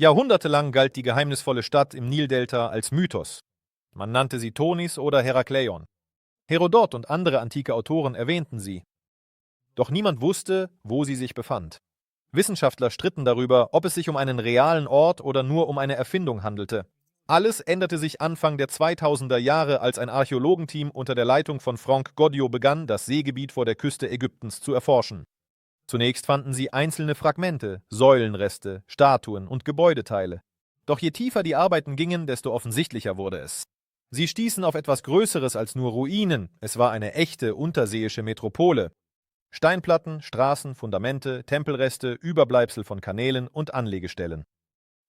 Jahrhundertelang galt die geheimnisvolle Stadt im Nildelta als Mythos. Man nannte sie Tonis oder Herakleion. Herodot und andere antike Autoren erwähnten sie. Doch niemand wusste, wo sie sich befand. Wissenschaftler stritten darüber, ob es sich um einen realen Ort oder nur um eine Erfindung handelte. Alles änderte sich Anfang der 2000er Jahre, als ein Archäologenteam unter der Leitung von Franck Goddio begann, das Seegebiet vor der Küste Ägyptens zu erforschen. Zunächst fanden sie einzelne Fragmente, Säulenreste, Statuen und Gebäudeteile. Doch je tiefer die Arbeiten gingen, desto offensichtlicher wurde es. Sie stießen auf etwas Größeres als nur Ruinen, es war eine echte unterseeische Metropole. Steinplatten, Straßen, Fundamente, Tempelreste, Überbleibsel von Kanälen und Anlegestellen.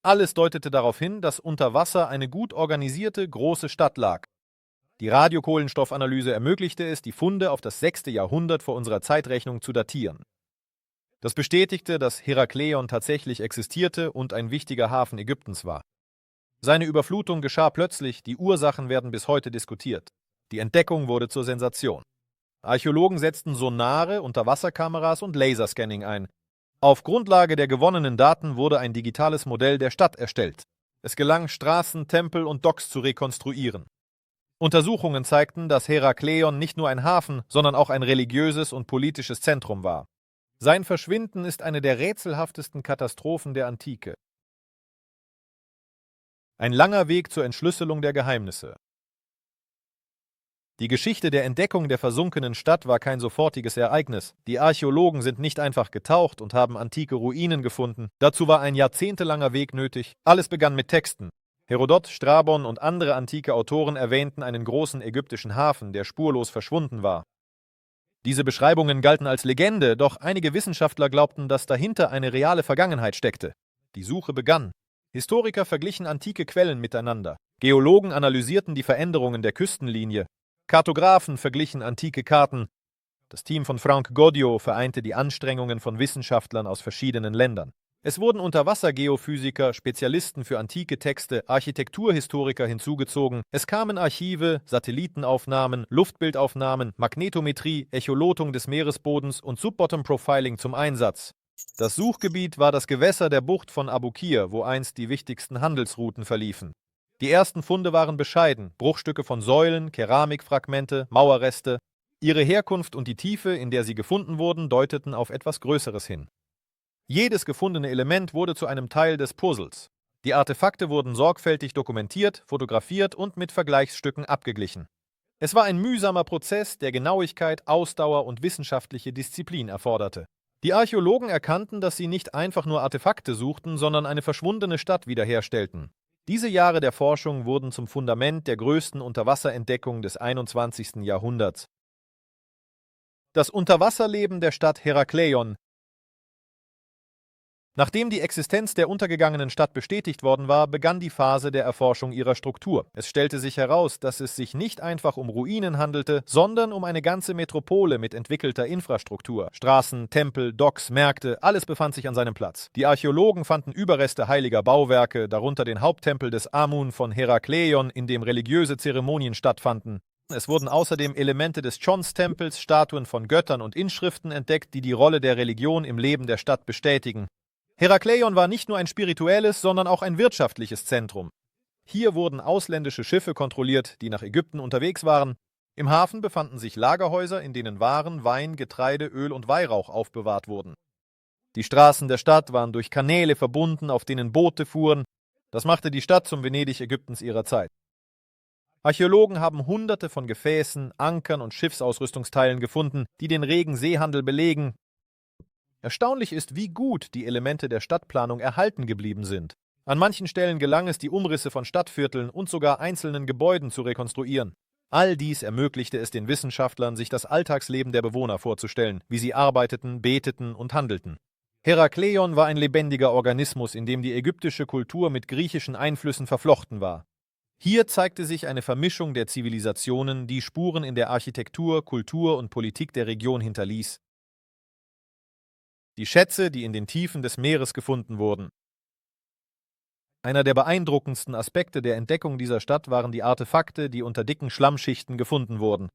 Alles deutete darauf hin, dass unter Wasser eine gut organisierte, große Stadt lag. Die Radiokohlenstoffanalyse ermöglichte es, die Funde auf das 6. Jahrhundert vor unserer Zeitrechnung zu datieren. Das bestätigte, dass Herakleion tatsächlich existierte und ein wichtiger Hafen Ägyptens war. Seine Überflutung geschah plötzlich, die Ursachen werden bis heute diskutiert. Die Entdeckung wurde zur Sensation. Archäologen setzten Sonare, Unterwasserkameras und Laserscanning ein. Auf Grundlage der gewonnenen Daten wurde ein digitales Modell der Stadt erstellt. Es gelang, Straßen, Tempel und Docks zu rekonstruieren. Untersuchungen zeigten, dass Herakleion nicht nur ein Hafen, sondern auch ein religiöses und politisches Zentrum war. Sein Verschwinden ist eine der rätselhaftesten Katastrophen der Antike. Ein langer Weg zur Entschlüsselung der Geheimnisse. Die Geschichte der Entdeckung der versunkenen Stadt war kein sofortiges Ereignis. Die Archäologen sind nicht einfach getaucht und haben antike Ruinen gefunden. Dazu war ein jahrzehntelanger Weg nötig. Alles begann mit Texten. Herodot, Strabon und andere antike Autoren erwähnten einen großen ägyptischen Hafen, der spurlos verschwunden war. Diese Beschreibungen galten als Legende, doch einige Wissenschaftler glaubten, dass dahinter eine reale Vergangenheit steckte. Die Suche begann. Historiker verglichen antike Quellen miteinander. Geologen analysierten die Veränderungen der Küstenlinie. Kartografen verglichen antike Karten. Das Team von Franck Goddio vereinte die Anstrengungen von Wissenschaftlern aus verschiedenen Ländern. Es wurden Unterwassergeophysiker, Spezialisten für antike Texte, Architekturhistoriker hinzugezogen. Es kamen Archive, Satellitenaufnahmen, Luftbildaufnahmen, Magnetometrie, Echolotung des Meeresbodens und Subbottom-Profiling zum Einsatz. Das Suchgebiet war das Gewässer der Bucht von Abukir, wo einst die wichtigsten Handelsrouten verliefen. Die ersten Funde waren bescheiden, Bruchstücke von Säulen, Keramikfragmente, Mauerreste. Ihre Herkunft und die Tiefe, in der sie gefunden wurden, deuteten auf etwas Größeres hin. Jedes gefundene Element wurde zu einem Teil des Puzzles. Die Artefakte wurden sorgfältig dokumentiert, fotografiert und mit Vergleichsstücken abgeglichen. Es war ein mühsamer Prozess, der Genauigkeit, Ausdauer und wissenschaftliche Disziplin erforderte. Die Archäologen erkannten, dass sie nicht einfach nur Artefakte suchten, sondern eine verschwundene Stadt wiederherstellten. Diese Jahre der Forschung wurden zum Fundament der größten Unterwasserentdeckung des 21. Jahrhunderts. Das Unterwasserleben der Stadt Herakleion. Nachdem die Existenz der untergegangenen Stadt bestätigt worden war, begann die Phase der Erforschung ihrer Struktur. Es stellte sich heraus, dass es sich nicht einfach um Ruinen handelte, sondern um eine ganze Metropole mit entwickelter Infrastruktur. Straßen, Tempel, Docks, Märkte, alles befand sich an seinem Platz. Die Archäologen fanden Überreste heiliger Bauwerke, darunter den Haupttempel des Amun von Herakleion, in dem religiöse Zeremonien stattfanden. Es wurden außerdem Elemente des Chons-Tempels, Statuen von Göttern und Inschriften entdeckt, die die Rolle der Religion im Leben der Stadt bestätigen. Herakleion war nicht nur ein spirituelles, sondern auch ein wirtschaftliches Zentrum. Hier wurden ausländische Schiffe kontrolliert, die nach Ägypten unterwegs waren. Im Hafen befanden sich Lagerhäuser, in denen Waren, Wein, Getreide, Öl und Weihrauch aufbewahrt wurden. Die Straßen der Stadt waren durch Kanäle verbunden, auf denen Boote fuhren. Das machte die Stadt zum Venedig Ägyptens ihrer Zeit. Archäologen haben Hunderte von Gefäßen, Ankern und Schiffsausrüstungsteilen gefunden, die den regen Seehandel belegen. Erstaunlich ist, wie gut die Elemente der Stadtplanung erhalten geblieben sind. An manchen Stellen gelang es, die Umrisse von Stadtvierteln und sogar einzelnen Gebäuden zu rekonstruieren. All dies ermöglichte es den Wissenschaftlern, sich das Alltagsleben der Bewohner vorzustellen, wie sie arbeiteten, beteten und handelten. Herakleion war ein lebendiger Organismus, in dem die ägyptische Kultur mit griechischen Einflüssen verflochten war. Hier zeigte sich eine Vermischung der Zivilisationen, die Spuren in der Architektur, Kultur und Politik der Region hinterließ. Die Schätze, die in den Tiefen des Meeres gefunden wurden. Einer der beeindruckendsten Aspekte der Entdeckung dieser Stadt waren die Artefakte, die unter dicken Schlammschichten gefunden wurden.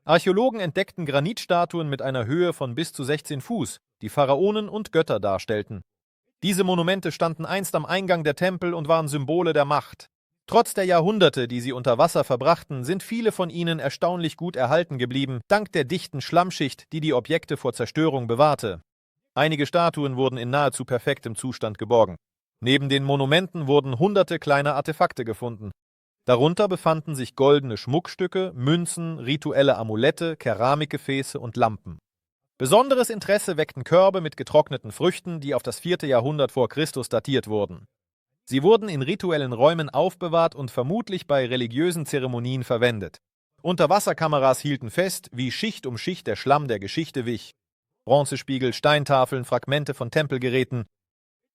Archäologen entdeckten Granitstatuen mit einer Höhe von bis zu 16 Fuß, die Pharaonen und Götter darstellten. Diese Monumente standen einst am Eingang der Tempel und waren Symbole der Macht. Trotz der Jahrhunderte, die sie unter Wasser verbrachten, sind viele von ihnen erstaunlich gut erhalten geblieben, dank der dichten Schlammschicht, die die Objekte vor Zerstörung bewahrte. Einige Statuen wurden in nahezu perfektem Zustand geborgen. Neben den Monumenten wurden hunderte kleine Artefakte gefunden. Darunter befanden sich goldene Schmuckstücke, Münzen, rituelle Amulette, Keramikgefäße und Lampen. Besonderes Interesse weckten Körbe mit getrockneten Früchten, die auf das 4. Jahrhundert vor Christus datiert wurden. Sie wurden in rituellen Räumen aufbewahrt und vermutlich bei religiösen Zeremonien verwendet. Unterwasserkameras hielten fest, wie Schicht um Schicht der Schlamm der Geschichte wich. Bronzespiegel, Steintafeln, Fragmente von Tempelgeräten.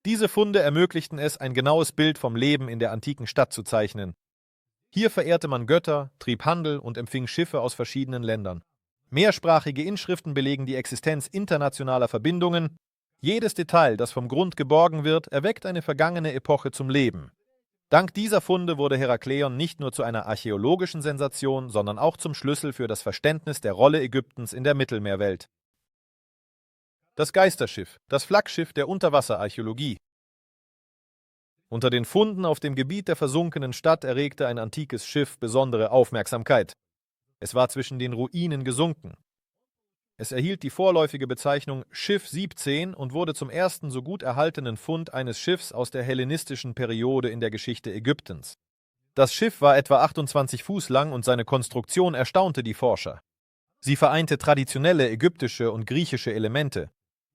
Diese Funde ermöglichten es, ein genaues Bild vom Leben in der antiken Stadt zu zeichnen. Hier verehrte man Götter, trieb Handel und empfing Schiffe aus verschiedenen Ländern. Mehrsprachige Inschriften belegen die Existenz internationaler Verbindungen. Jedes Detail, das vom Grund geborgen wird, erweckt eine vergangene Epoche zum Leben. Dank dieser Funde wurde Herakleion nicht nur zu einer archäologischen Sensation, sondern auch zum Schlüssel für das Verständnis der Rolle Ägyptens in der Mittelmeerwelt. Das Geisterschiff, das Flaggschiff der Unterwasserarchäologie. Unter den Funden auf dem Gebiet der versunkenen Stadt erregte ein antikes Schiff besondere Aufmerksamkeit. Es war zwischen den Ruinen gesunken. Es erhielt die vorläufige Bezeichnung Schiff 17 und wurde zum ersten so gut erhaltenen Fund eines Schiffs aus der hellenistischen Periode in der Geschichte Ägyptens. Das Schiff war etwa 28 Fuß lang und seine Konstruktion erstaunte die Forscher. Sie vereinte traditionelle ägyptische und griechische Elemente.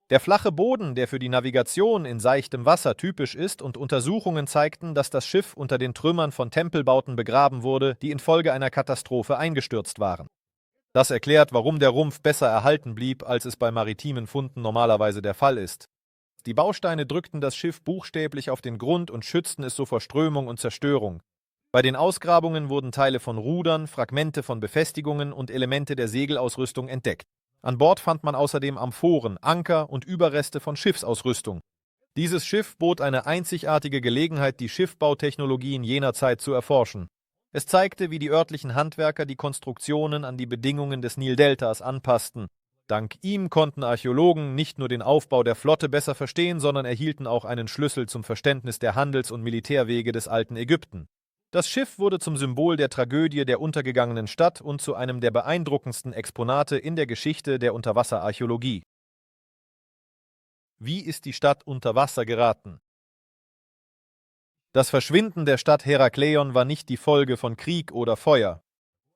Der flache Boden, der für die Navigation in seichtem Wasser typisch ist, und Untersuchungen zeigten, dass das Schiff unter den Trümmern von Tempelbauten begraben wurde, die infolge einer Katastrophe eingestürzt waren. Das erklärt, warum der Rumpf besser erhalten blieb, als es bei maritimen Funden normalerweise der Fall ist. Die Bausteine drückten das Schiff buchstäblich auf den Grund und schützten es so vor Strömung und Zerstörung. Bei den Ausgrabungen wurden Teile von Rudern, Fragmente von Befestigungen und Elemente der Segelausrüstung entdeckt. An Bord fand man außerdem Amphoren, Anker und Überreste von Schiffsausrüstung. Dieses Schiff bot eine einzigartige Gelegenheit, die Schiffbautechnologien jener Zeit zu erforschen. Es zeigte, wie die örtlichen Handwerker die Konstruktionen an die Bedingungen des Nildeltas anpassten. Dank ihm konnten Archäologen nicht nur den Aufbau der Flotte besser verstehen, sondern erhielten auch einen Schlüssel zum Verständnis der Handels- und Militärwege des alten Ägypten. Das Schiff wurde zum Symbol der Tragödie der untergegangenen Stadt und zu einem der beeindruckendsten Exponate in der Geschichte der Unterwasserarchäologie. Wie ist die Stadt unter Wasser geraten? Das Verschwinden der Stadt Herakleion war nicht die Folge von Krieg oder Feuer.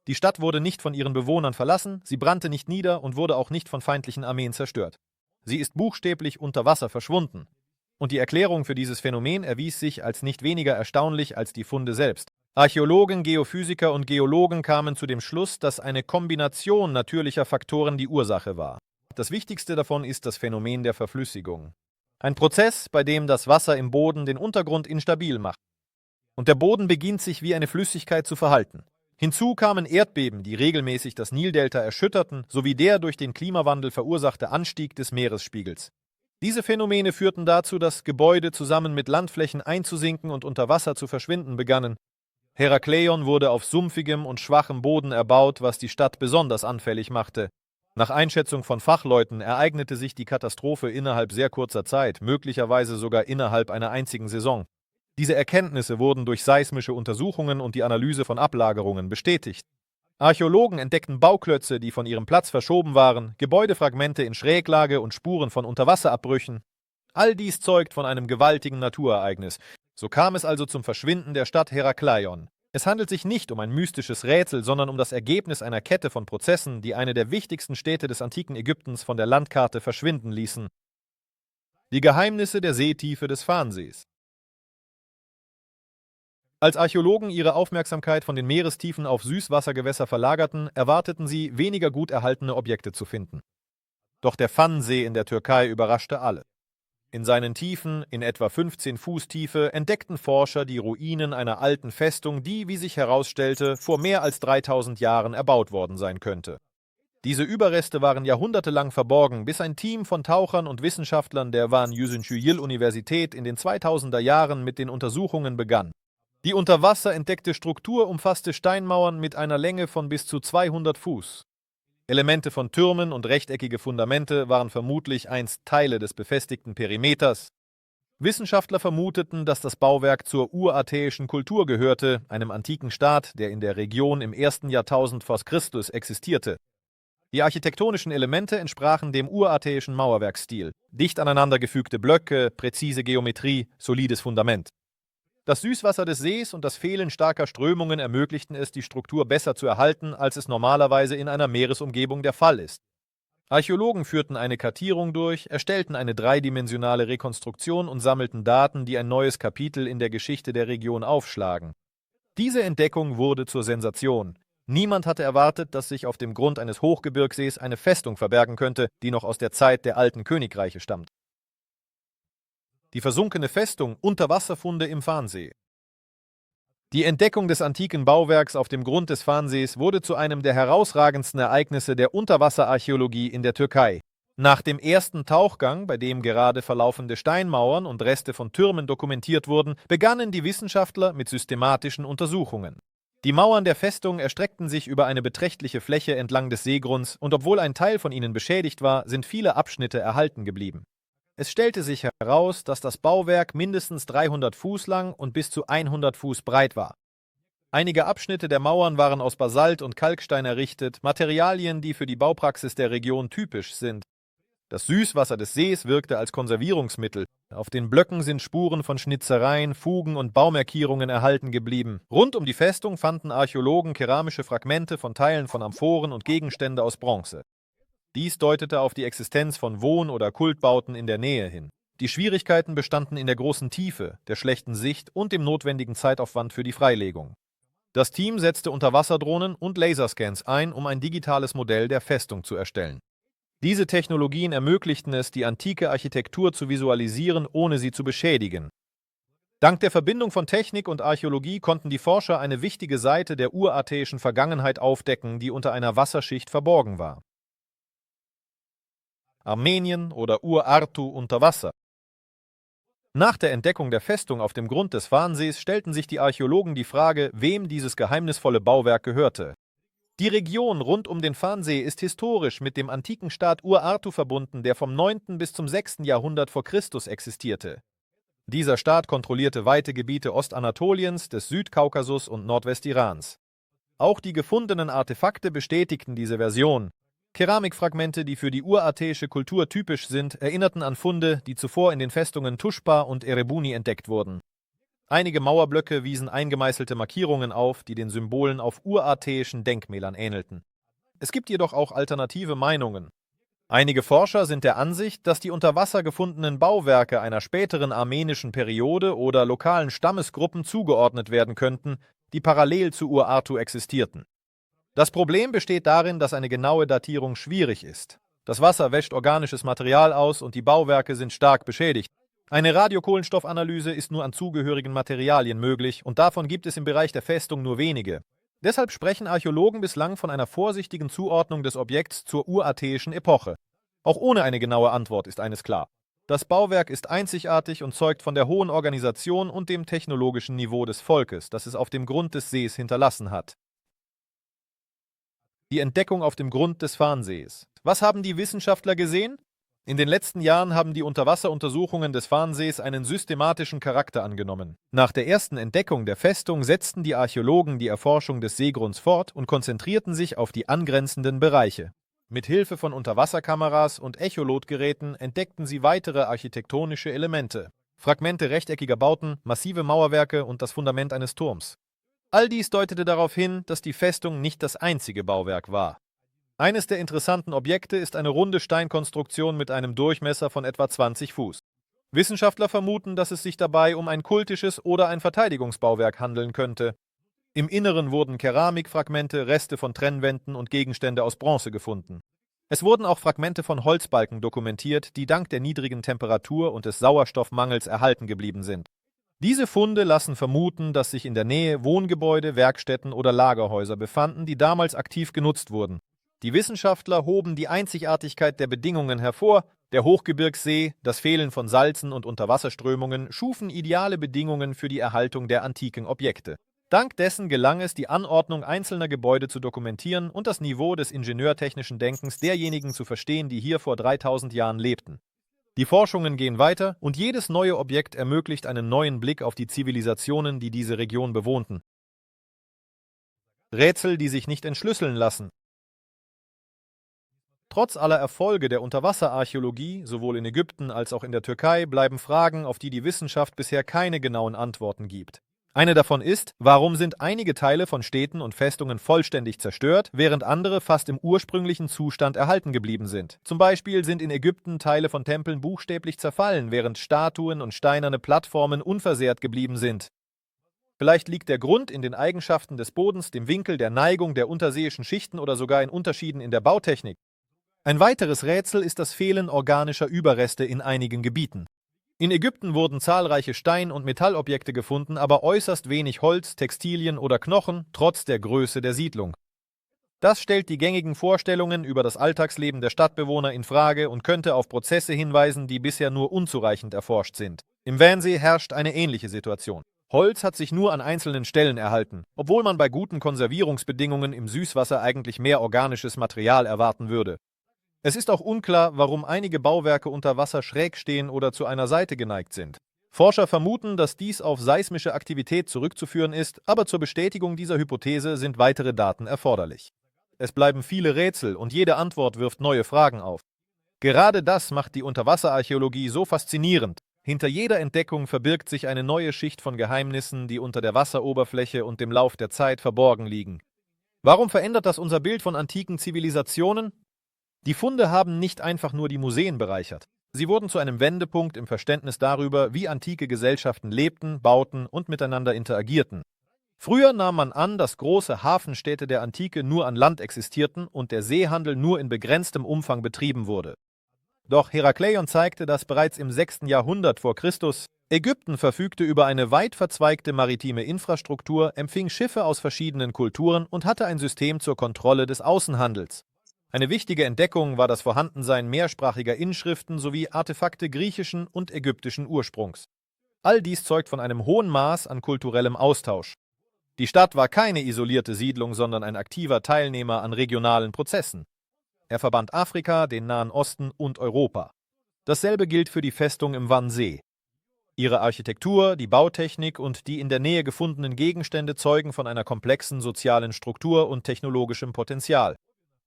Die Stadt wurde nicht von ihren Bewohnern verlassen, sie brannte nicht nieder und wurde auch nicht von feindlichen Armeen zerstört. Sie ist buchstäblich unter Wasser verschwunden. Und die Erklärung für dieses Phänomen erwies sich als nicht weniger erstaunlich als die Funde selbst. Archäologen, Geophysiker und Geologen kamen zu dem Schluss, dass eine Kombination natürlicher Faktoren die Ursache war. Das wichtigste davon ist das Phänomen der Verflüssigung. Ein Prozess, bei dem das Wasser im Boden den Untergrund instabil macht. Und der Boden beginnt sich wie eine Flüssigkeit zu verhalten. Hinzu kamen Erdbeben, die regelmäßig das Nildelta erschütterten, sowie der durch den Klimawandel verursachte Anstieg des Meeresspiegels. Diese Phänomene führten dazu, dass Gebäude zusammen mit Landflächen einzusinken und unter Wasser zu verschwinden begannen. Herakleion wurde auf sumpfigem und schwachem Boden erbaut, was die Stadt besonders anfällig machte. Nach Einschätzung von Fachleuten ereignete sich die Katastrophe innerhalb sehr kurzer Zeit, möglicherweise sogar innerhalb einer einzigen Saison. Diese Erkenntnisse wurden durch seismische Untersuchungen und die Analyse von Ablagerungen bestätigt. Archäologen entdeckten Bauklötze, die von ihrem Platz verschoben waren, Gebäudefragmente in Schräglage und Spuren von Unterwasserabbrüchen. All dies zeugt von einem gewaltigen Naturereignis. So kam es also zum Verschwinden der Stadt Herakleion. Es handelt sich nicht um ein mystisches Rätsel, sondern um das Ergebnis einer Kette von Prozessen, die eine der wichtigsten Städte des antiken Ägyptens von der Landkarte verschwinden ließen. Die Geheimnisse der Seetiefe des Farnsees. Als Archäologen ihre Aufmerksamkeit von den Meerestiefen auf Süßwassergewässer verlagerten, erwarteten sie, weniger gut erhaltene Objekte zu finden. Doch der Fansee in der Türkei überraschte alle. In seinen Tiefen, in etwa 15 Fuß Tiefe, entdeckten Forscher die Ruinen einer alten Festung, die, wie sich herausstellte, vor mehr als 3000 Jahren erbaut worden sein könnte. Diese Überreste waren jahrhundertelang verborgen, bis ein Team von Tauchern und Wissenschaftlern der Van Yüzüncü-Yıl-Universität in den 2000er Jahren mit den Untersuchungen begann. Die unter Wasser entdeckte Struktur umfasste Steinmauern mit einer Länge von bis zu 200 Fuß. Elemente von Türmen und rechteckige Fundamente waren vermutlich einst Teile des befestigten Perimeters. Wissenschaftler vermuteten, dass das Bauwerk zur urartäischen Kultur gehörte, einem antiken Staat, der in der Region im 1. Jahrtausend vor Christus existierte. Die architektonischen Elemente entsprachen dem urartäischen Mauerwerksstil: dicht aneinandergefügte Blöcke, präzise Geometrie, solides Fundament. Das Süßwasser des Sees und das Fehlen starker Strömungen ermöglichten es, die Struktur besser zu erhalten, als es normalerweise in einer Meeresumgebung der Fall ist. Archäologen führten eine Kartierung durch, erstellten eine dreidimensionale Rekonstruktion und sammelten Daten, die ein neues Kapitel in der Geschichte der Region aufschlagen. Diese Entdeckung wurde zur Sensation. Niemand hatte erwartet, dass sich auf dem Grund eines Hochgebirgssees eine Festung verbergen könnte, die noch aus der Zeit der alten Königreiche stammt. Die versunkene Festung, Unterwasserfunde im Farnsee. Die Entdeckung des antiken Bauwerks auf dem Grund des Farnsees wurde zu einem der herausragendsten Ereignisse der Unterwasserarchäologie in der Türkei. Nach dem ersten Tauchgang, bei dem gerade verlaufende Steinmauern und Reste von Türmen dokumentiert wurden, begannen die Wissenschaftler mit systematischen Untersuchungen. Die Mauern der Festung erstreckten sich über eine beträchtliche Fläche entlang des Seegrunds, und obwohl ein Teil von ihnen beschädigt war, sind viele Abschnitte erhalten geblieben. Es stellte sich heraus, dass das Bauwerk mindestens 300 Fuß lang und bis zu 100 Fuß breit war. Einige Abschnitte der Mauern waren aus Basalt und Kalkstein errichtet, Materialien, die für die Baupraxis der Region typisch sind. Das Süßwasser des Sees wirkte als Konservierungsmittel. Auf den Blöcken sind Spuren von Schnitzereien, Fugen und Baumarkierungen erhalten geblieben. Rund um die Festung fanden Archäologen keramische Fragmente von Teilen von Amphoren und Gegenstände aus Bronze. Dies deutete auf die Existenz von Wohn- oder Kultbauten in der Nähe hin. Die Schwierigkeiten bestanden in der großen Tiefe, der schlechten Sicht und dem notwendigen Zeitaufwand für die Freilegung. Das Team setzte Unterwasserdrohnen und Laserscans ein, um ein digitales Modell der Festung zu erstellen. Diese Technologien ermöglichten es, die antike Architektur zu visualisieren, ohne sie zu beschädigen. Dank der Verbindung von Technik und Archäologie konnten die Forscher eine wichtige Seite der urartäischen Vergangenheit aufdecken, die unter einer Wasserschicht verborgen war. Armenien oder Urartu unter Wasser. Nach der Entdeckung der Festung auf dem Grund des Farnsees stellten sich die Archäologen die Frage, wem dieses geheimnisvolle Bauwerk gehörte. Die Region rund um den Farnsee ist historisch mit dem antiken Staat Urartu verbunden, der vom 9. bis zum 6. Jahrhundert vor Christus existierte. Dieser Staat kontrollierte weite Gebiete Ostanatoliens, des Südkaukasus und Nordwestirans. Auch die gefundenen Artefakte bestätigten diese Version. Keramikfragmente, die für die urartäische Kultur typisch sind, erinnerten an Funde, die zuvor in den Festungen Tushpa und Erebuni entdeckt wurden. Einige Mauerblöcke wiesen eingemeißelte Markierungen auf, die den Symbolen auf urartäischen Denkmälern ähnelten. Es gibt jedoch auch alternative Meinungen. Einige Forscher sind der Ansicht, dass die unter Wasser gefundenen Bauwerke einer späteren armenischen Periode oder lokalen Stammesgruppen zugeordnet werden könnten, die parallel zu Urartu existierten. Das Problem besteht darin, dass eine genaue Datierung schwierig ist. Das Wasser wäscht organisches Material aus und die Bauwerke sind stark beschädigt. Eine Radiokohlenstoffanalyse ist nur an zugehörigen Materialien möglich und davon gibt es im Bereich der Festung nur wenige. Deshalb sprechen Archäologen bislang von einer vorsichtigen Zuordnung des Objekts zur urartäischen Epoche. Auch ohne eine genaue Antwort ist eines klar: Das Bauwerk ist einzigartig und zeugt von der hohen Organisation und dem technologischen Niveau des Volkes, das es auf dem Grund des Sees hinterlassen hat. Die Entdeckung auf dem Grund des Farnsees. Was haben die Wissenschaftler gesehen? In den letzten Jahren haben die Unterwasseruntersuchungen des Farnsees einen systematischen Charakter angenommen. Nach der ersten Entdeckung der Festung setzten die Archäologen die Erforschung des Seegrunds fort und konzentrierten sich auf die angrenzenden Bereiche. Mit Hilfe von Unterwasserkameras und Echolotgeräten entdeckten sie weitere architektonische Elemente: Fragmente rechteckiger Bauten, massive Mauerwerke und das Fundament eines Turms. All dies deutete darauf hin, dass die Festung nicht das einzige Bauwerk war. Eines der interessanten Objekte ist eine runde Steinkonstruktion mit einem Durchmesser von etwa 20 Fuß. Wissenschaftler vermuten, dass es sich dabei um ein kultisches oder ein Verteidigungsbauwerk handeln könnte. Im Inneren wurden Keramikfragmente, Reste von Trennwänden und Gegenstände aus Bronze gefunden. Es wurden auch Fragmente von Holzbalken dokumentiert, die dank der niedrigen Temperatur und des Sauerstoffmangels erhalten geblieben sind. Diese Funde lassen vermuten, dass sich in der Nähe Wohngebäude, Werkstätten oder Lagerhäuser befanden, die damals aktiv genutzt wurden. Die Wissenschaftler hoben die Einzigartigkeit der Bedingungen hervor. Der Hochgebirgssee, das Fehlen von Salzen und Unterwasserströmungen schufen ideale Bedingungen für die Erhaltung der antiken Objekte. Dank dessen gelang es, die Anordnung einzelner Gebäude zu dokumentieren und das Niveau des ingenieurtechnischen Denkens derjenigen zu verstehen, die hier vor 3000 Jahren lebten. Die Forschungen gehen weiter und jedes neue Objekt ermöglicht einen neuen Blick auf die Zivilisationen, die diese Region bewohnten. Rätsel, die sich nicht entschlüsseln lassen. Trotz aller Erfolge der Unterwasserarchäologie, sowohl in Ägypten als auch in der Türkei, bleiben Fragen, auf die die Wissenschaft bisher keine genauen Antworten gibt. Eine davon ist, warum sind einige Teile von Städten und Festungen vollständig zerstört, während andere fast im ursprünglichen Zustand erhalten geblieben sind. Zum Beispiel sind in Ägypten Teile von Tempeln buchstäblich zerfallen, während Statuen und steinerne Plattformen unversehrt geblieben sind. Vielleicht liegt der Grund in den Eigenschaften des Bodens, dem Winkel, der Neigung der unterseeischen Schichten oder sogar in Unterschieden in der Bautechnik. Ein weiteres Rätsel ist das Fehlen organischer Überreste in einigen Gebieten. In Ägypten wurden zahlreiche Stein- und Metallobjekte gefunden, aber äußerst wenig Holz, Textilien oder Knochen, trotz der Größe der Siedlung. Das stellt die gängigen Vorstellungen über das Alltagsleben der Stadtbewohner in Frage und könnte auf Prozesse hinweisen, die bisher nur unzureichend erforscht sind. Im Vansee herrscht eine ähnliche Situation. Holz hat sich nur an einzelnen Stellen erhalten, obwohl man bei guten Konservierungsbedingungen im Süßwasser eigentlich mehr organisches Material erwarten würde. Es ist auch unklar, warum einige Bauwerke unter Wasser schräg stehen oder zu einer Seite geneigt sind. Forscher vermuten, dass dies auf seismische Aktivität zurückzuführen ist, aber zur Bestätigung dieser Hypothese sind weitere Daten erforderlich. Es bleiben viele Rätsel und jede Antwort wirft neue Fragen auf. Gerade das macht die Unterwasserarchäologie so faszinierend. Hinter jeder Entdeckung verbirgt sich eine neue Schicht von Geheimnissen, die unter der Wasseroberfläche und dem Lauf der Zeit verborgen liegen. Warum verändert das unser Bild von antiken Zivilisationen? Die Funde haben nicht einfach nur die Museen bereichert. Sie wurden zu einem Wendepunkt im Verständnis darüber, wie antike Gesellschaften lebten, bauten und miteinander interagierten. Früher nahm man an, dass große Hafenstädte der Antike nur an Land existierten und der Seehandel nur in begrenztem Umfang betrieben wurde. Doch Herakleion zeigte, dass bereits im 6. Jahrhundert vor Christus Ägypten verfügte über eine weit verzweigte maritime Infrastruktur, empfing Schiffe aus verschiedenen Kulturen und hatte ein System zur Kontrolle des Außenhandels. Eine wichtige Entdeckung war das Vorhandensein mehrsprachiger Inschriften sowie Artefakte griechischen und ägyptischen Ursprungs. All dies zeugt von einem hohen Maß an kulturellem Austausch. Die Stadt war keine isolierte Siedlung, sondern ein aktiver Teilnehmer an regionalen Prozessen. Er verband Afrika, den Nahen Osten und Europa. Dasselbe gilt für die Festung im Vansee. Ihre Architektur, die Bautechnik und die in der Nähe gefundenen Gegenstände zeugen von einer komplexen sozialen Struktur und technologischem Potenzial.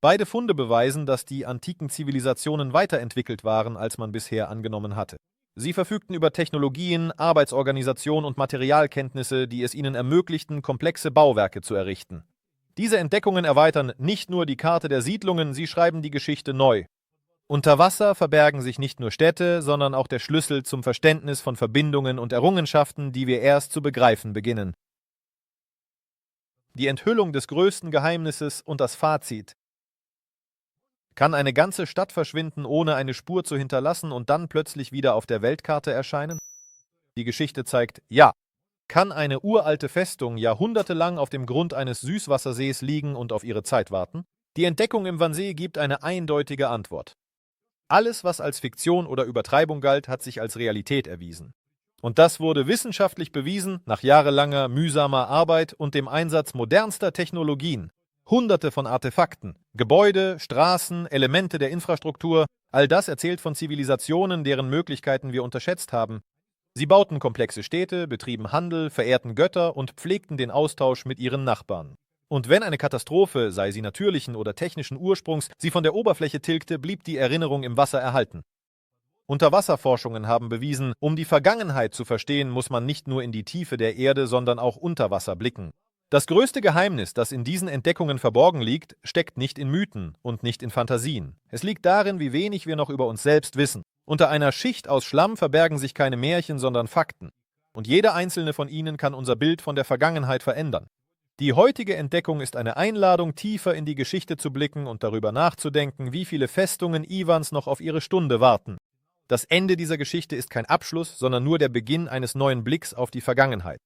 Beide Funde beweisen, dass die antiken Zivilisationen weiterentwickelt waren, als man bisher angenommen hatte. Sie verfügten über Technologien, Arbeitsorganisation und Materialkenntnisse, die es ihnen ermöglichten, komplexe Bauwerke zu errichten. Diese Entdeckungen erweitern nicht nur die Karte der Siedlungen, sie schreiben die Geschichte neu. Unter Wasser verbergen sich nicht nur Städte, sondern auch der Schlüssel zum Verständnis von Verbindungen und Errungenschaften, die wir erst zu begreifen beginnen. Die Enthüllung des größten Geheimnisses und das Fazit. Kann eine ganze Stadt verschwinden, ohne eine Spur zu hinterlassen und dann plötzlich wieder auf der Weltkarte erscheinen? Die Geschichte zeigt, ja. Kann eine uralte Festung jahrhundertelang auf dem Grund eines Süßwassersees liegen und auf ihre Zeit warten? Die Entdeckung im Vansee gibt eine eindeutige Antwort. Alles, was als Fiktion oder Übertreibung galt, hat sich als Realität erwiesen. Und das wurde wissenschaftlich bewiesen nach jahrelanger mühsamer Arbeit und dem Einsatz modernster Technologien. Hunderte von Artefakten, Gebäude, Straßen, Elemente der Infrastruktur, all das erzählt von Zivilisationen, deren Möglichkeiten wir unterschätzt haben. Sie bauten komplexe Städte, betrieben Handel, verehrten Götter und pflegten den Austausch mit ihren Nachbarn. Und wenn eine Katastrophe, sei sie natürlichen oder technischen Ursprungs, sie von der Oberfläche tilgte, blieb die Erinnerung im Wasser erhalten. Unterwasserforschungen haben bewiesen, um die Vergangenheit zu verstehen, muss man nicht nur in die Tiefe der Erde, sondern auch unter Wasser blicken. Das größte Geheimnis, das in diesen Entdeckungen verborgen liegt, steckt nicht in Mythen und nicht in Fantasien. Es liegt darin, wie wenig wir noch über uns selbst wissen. Unter einer Schicht aus Schlamm verbergen sich keine Märchen, sondern Fakten. Und jede einzelne von ihnen kann unser Bild von der Vergangenheit verändern. Die heutige Entdeckung ist eine Einladung, tiefer in die Geschichte zu blicken und darüber nachzudenken, wie viele Festungen Iwans noch auf ihre Stunde warten. Das Ende dieser Geschichte ist kein Abschluss, sondern nur der Beginn eines neuen Blicks auf die Vergangenheit.